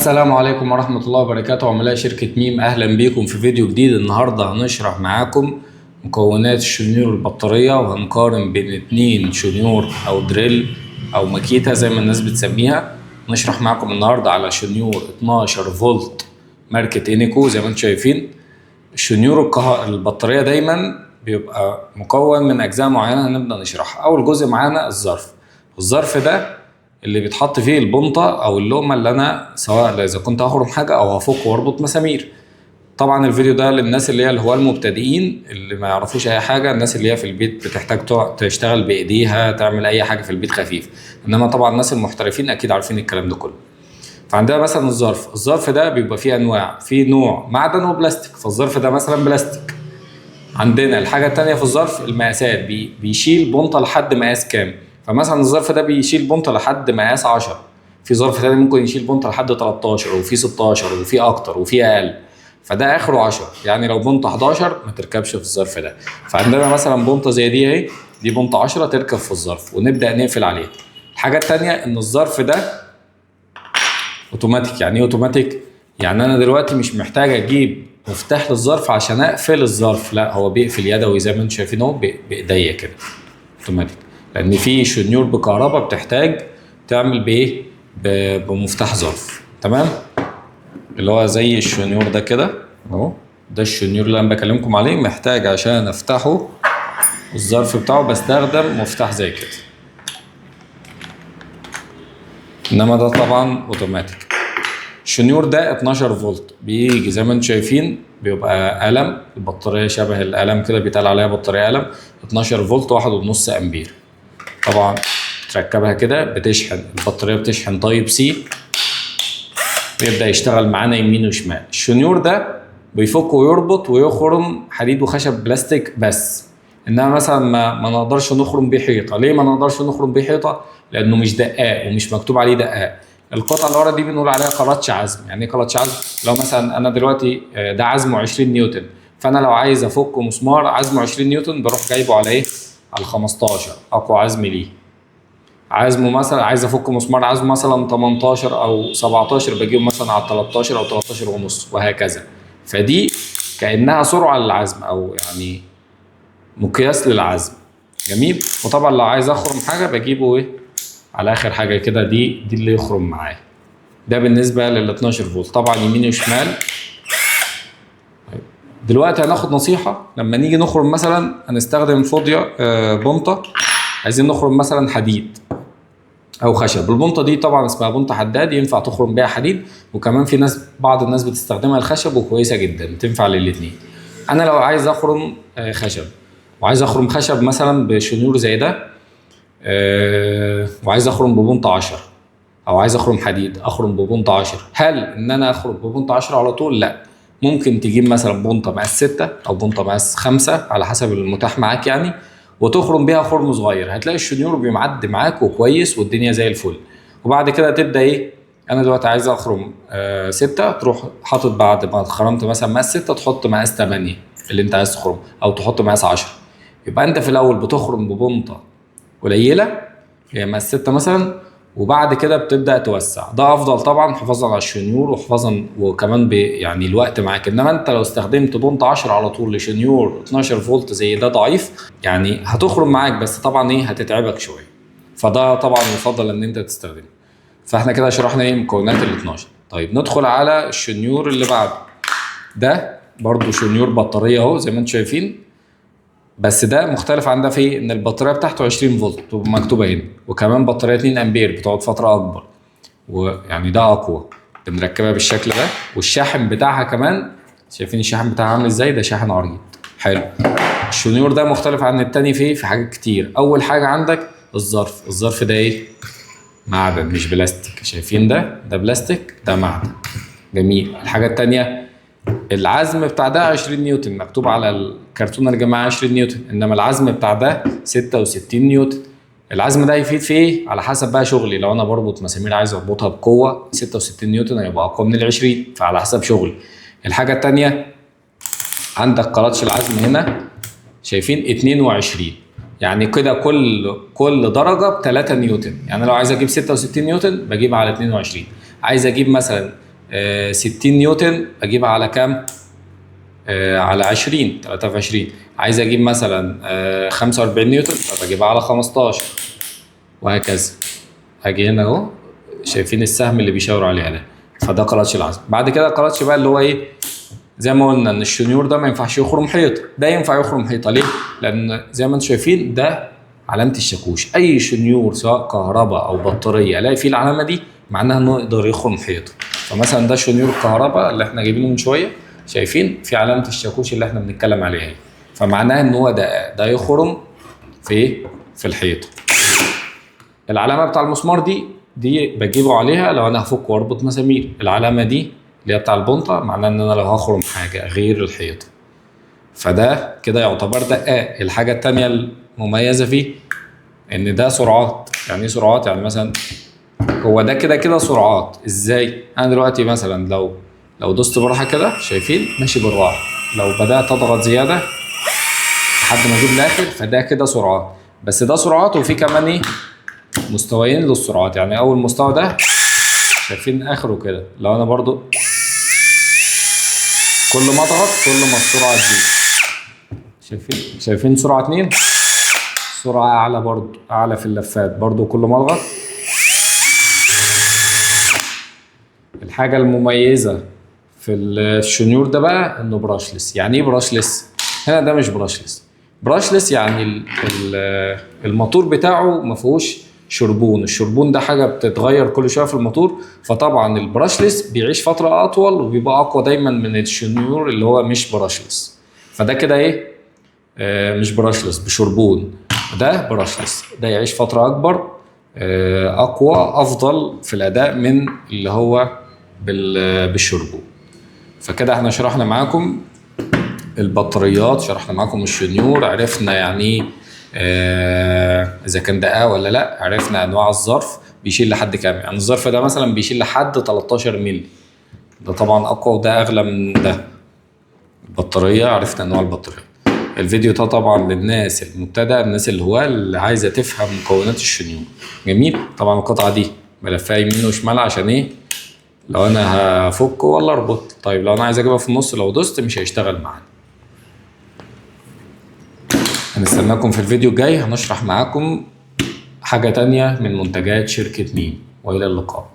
السلام عليكم ورحمة الله وبركاته. عملاء شركة ميم، أهلا بكم في فيديو جديد. النهاردة هنشرح معاكم مكونات الشنيور البطارية، وهنقارن بين اتنين شنيور أو دريل أو ماكيتة زي ما الناس بتسميها. نشرح معاكم النهاردة على شنيور 12 فولت ماركة إنيكو. زي ما انتم شايفين الشنيور البطارية دايما بيبقى مكون من أجزاء معينة هنبدأ نشرحها. أول جزء معانا الظرف ده اللي بيتحط فيه البنطة أو اللقمة اللي أنا سواء إذا كنت هخرم حاجة أو هفك واربط مسامير. طبعا الفيديو ده للناس اللي هي الهواة المبتدئين اللي ما يعرفوش أي حاجة، الناس اللي هي في البيت بتحتاج تشتغل بإيديها، تعمل أي حاجة في البيت خفيف. إنما طبعا الناس المحترفين أكيد عارفين الكلام ده كله. فعندنا مثلا الظرف ده بيبقى فيه أنواع، في نوع معدن وبلاستيك، فالظرف ده مثلا بلاستيك. عندنا الحاجة التانية في الظرف المقاسات، بيشيل بنطة لحد مقاس كام. فمثلا الظرف ده بيشيل بنطة لحد مقاس 10، في ظرف تاني ممكن يشيل بنطة لحد 13 وفي 16 وفي أكتر وفي أقل، فده آخره 10. يعني لو بنطة 11 ما تركبش في الظرف ده. فعندنا مثلا بنطة زي دي اهي، دي بنطة 10 تركب في الظرف، ونبدأ نقفل عليه. الحاجة التانية إن الظرف ده اوتوماتيك. يعني ايه اوتوماتيك؟ يعني انا دلوقتي مش محتاج اجيب مفتاح للظرف عشان اقفل الظرف، لا هو بيقفل يدوي زي ما انتم شايفين اهو بايديا كده اوتوماتيك. لان في شنيور بكهرباء بتحتاج تعمل بايه؟ بمفتاح ظرف. تمام، اللي هو زي الشنيور ده كده اهو، ده الشنيور اللي انا بكلمكم عليه. محتاج عشان افتحه الظرف بتاعه بستخدم مفتاح زي كده، انما ده طبعا اوتوماتيك. الشنيور ده 12 فولت، بيجي زي ما انتم شايفين بيبقى قلم، البطاريه شبه القلم كده، بيتقال عليها بطاريه قلم. 12 فولت 1.5 امبير. طبعا تركبها كده بتشحن البطاريه، بتشحن تايب سي، بيبدا يشتغل معانا يمين وشمال. الشنيور ده بيفك ويربط ويخرم حديد وخشب بلاستيك بس. انما مثلا ما نقدرش نخرم بيه حيطه. ليه ما نقدرش نخرم بيه حيطه؟ لانه مش دقاق ومش مكتوب عليه دقاق. القطعه اللي ورا دي بنقول عليها كلاتش عزم. يعني ايه كلاتش عزم؟ لو مثلا انا دلوقتي ده عزمه 20 نيوتن، فانا لو عايز افك مسمار عزمه 20 نيوتن بروح جايبه على ايه؟ على 15 اقوى عزم ليه. عزمه مثلا عايز افك مسمار عزمه مثلا 18 او 17، بجيبه مثلا على 13 او 13 ونص وهكذا. فدي كانها سرعه للعزم، او يعني مقياس للعزم. جميل. وطبعا لو عايز اخرم حاجه بجيبه ايه؟ على اخر حاجه كده، دي اللي يخرم معايا. ده بالنسبه لل 12 فولت، طبعا يمين وشمال. دلوقتي هناخد نصيحه، لما نيجي نخرم مثلا هنستخدم فاضيه بنطه، عايزين نخرم مثلا حديد او خشب. البنطه دي طبعا اسمها بنطه حداد، ينفع تخرم بيها حديد، وكمان في بعض الناس بتستخدمها الخشب وكويسه جدا، تنفع للاثنين. انا لو عايز اخرم خشب، وعايز اخرم خشب مثلا بشنيور زي ده، وعايز اخرم ببنطه 10، او عايز اخرم حديد اخرم ببنطه 10، هل ان انا اخرم ببنطه 10 على طول؟ لا. ممكن تجيب مثلا بنطه مقاس 6 او بنطه مقاس 5 على حسب المتاح معاك يعني، وتخرم بيها خرم صغير، هتلاقي الشنيور بيمعد معاك وكويس والدنيا زي الفل. وبعد كده تبدا ايه؟ انا دلوقتي عايز اخرم 6، تروح حاطط بعد ما خرمت مثلا مقاس 6 تحط مقاس 8 اللي انت عايز تخرم، او تحط مقاس 10. يبقى انت في الاول بتخرم ببنطه قليله هي مقاس 6 مثلا، وبعد كده بتبدا توسع. ده افضل طبعا حفاظا على الشنيور وحفاظا وكمان يعني الوقت معاك. انما انت لو استخدمت بنطه 10 على طول لشنيور 12 فولت زي ده ضعيف، يعني هتخرم معاك بس طبعا ايه؟ هتتعبك شويه. فده طبعا يفضل ان انت تستخدمه. فاحنا كده شرحنا ايه؟ مكونات ال 12. طيب ندخل على الشنيور اللي بعده. ده برضو شنيور بطاريه اهو زي ما انتم شايفين، بس ده مختلف عن ده في ان البطاريه بتاعته 20 فولت مكتوبه هنا، وكمان بطاريه 2 امبير بتقعد فتره اكبر، ويعني ده اقوى. بنركبها بالشكل ده، والشاحن بتاعها كمان شايفين الشاحن بتاعها عامل ازاي؟ ده شاحن عريض حلو. الشنيور ده مختلف عن التاني في حاجات كتير. اول حاجه عندك الظرف ده ايه؟ معدن مش بلاستيك. شايفين ده بلاستيك، ده معدن. جميل. الحاجه التانيه العزم بتاع ده 20 نيوتن، مكتوب على الكرتونه اللي جماعه 20 نيوتن، انما العزم بتاع ده 66 نيوتن. العزم ده يفيد في ايه؟ على حسب بقى شغلي. لو انا بربط مسامير عايز اربطها بقوه 66 نيوتن هيبقى اقوى من ال 20، فعلى حسب شغلي. الحاجه الثانيه عندك قلاتش العزم هنا شايفين 22، يعني كده كل درجه ب 3 نيوتن. يعني لو عايز اجيب 66 نيوتن بجيب على 22. عايز اجيب مثلا 60 نيوتن اجيبها على كام؟ على 20 3 في 20. عايز اجيب مثلا 45 نيوتن فبجيبها على 15 وهكذا. اجي هنا اهو، شايفين السهم اللي بيشاور عليها ده، فده كلاتش العزم. بعد كده الكلاتش بقى اللي هو ايه، زي ما قلنا ان الشنيور ده ما ينفعش يخرم حيطه، ده ينفع يخرم حيطه. ليه؟ لان زي ما انتم شايفين ده علامه الشاكوش. اي شنيور سواء كهرباء او بطاريه الاقي فيه العلامه دي معناها انه يقدر يخرم حيطه. فمثلا ده شنيور الكهرباء اللي احنا جايبينه من شويه، شايفين في علامه الشاكوش اللي احنا بنتكلم عليها هي، فمعناها ان هو ده يخرم في الحيطه. العلامه بتاع المسمار دي بجيبه عليها لو انا هفك واربط مسامير. العلامه دي اللي هي بتاع البنطه معناه ان انا لو هخرم حاجه غير الحيطه. فده كده يعتبر دقاق. الحاجه الثانيه المميزه فيه ان ده سرعات. يعني ايه سرعات؟ يعني مثلا هو ده كده سرعات. ازاي؟ انا دلوقتي مثلا لو دوست براحه كده، شايفين ماشي بالراحه، لو بدات اضغط زياده لحد ما اجيب الاخر فده كده سرعات. بس ده سرعات وفي كمان ايه، مستويين للسرعات. يعني اول مستوى ده شايفين اخره كده، لو انا برضو كل ما اضغط كل ما السرعه تزيد. شايفين سرعه 2، سرعه اعلى برضو، اعلى في اللفات برضو كل ما اضغط. الحاجه المميزه في الشنيور ده بقى انه براشلس. يعني ايه براشلس؟ هنا ده مش براشلس. براشلس يعني الموتور بتاعه ما فيهوش شربون. الشربون ده حاجه بتتغير كل شويه في الموتور، فطبعا البراشلس بيعيش فتره اطول وبيبقى اقوى دايما من الشنيور اللي هو مش براشلس. فده كده ايه، مش براشلس بشربون، ده براشلس، ده يعيش فتره اكبر، اقوى، افضل في الاداء من اللي هو بالشربون. فكده احنا شرحنا معاكم البطاريات، شرحنا معاكم الشنيور، عرفنا يعني اذا كان دقاق ولا لا، عرفنا انواع الظرف بيشيل لحد كام. يعني الظرف ده مثلا بيشيل لحد 13 مللي، ده طبعا اقوى وده اغلى من ده. البطاريه عرفنا انواع البطاريه. الفيديو ده طبعا للناس المبتدئه، الناس اللي هو اللي عايزه تفهم مكونات الشنيور. جميل. طبعا القطعه دي ملفها يمين وشمال عشان ايه، لو انا هفك ولا اربط. طيب لو انا عايز اجيبها في النص لو دوست مش هيشتغل معانا. هنستناكم في الفيديو الجاي، هنشرح معاكم حاجة تانية من منتجات شركة ميم، وإلى اللقاء.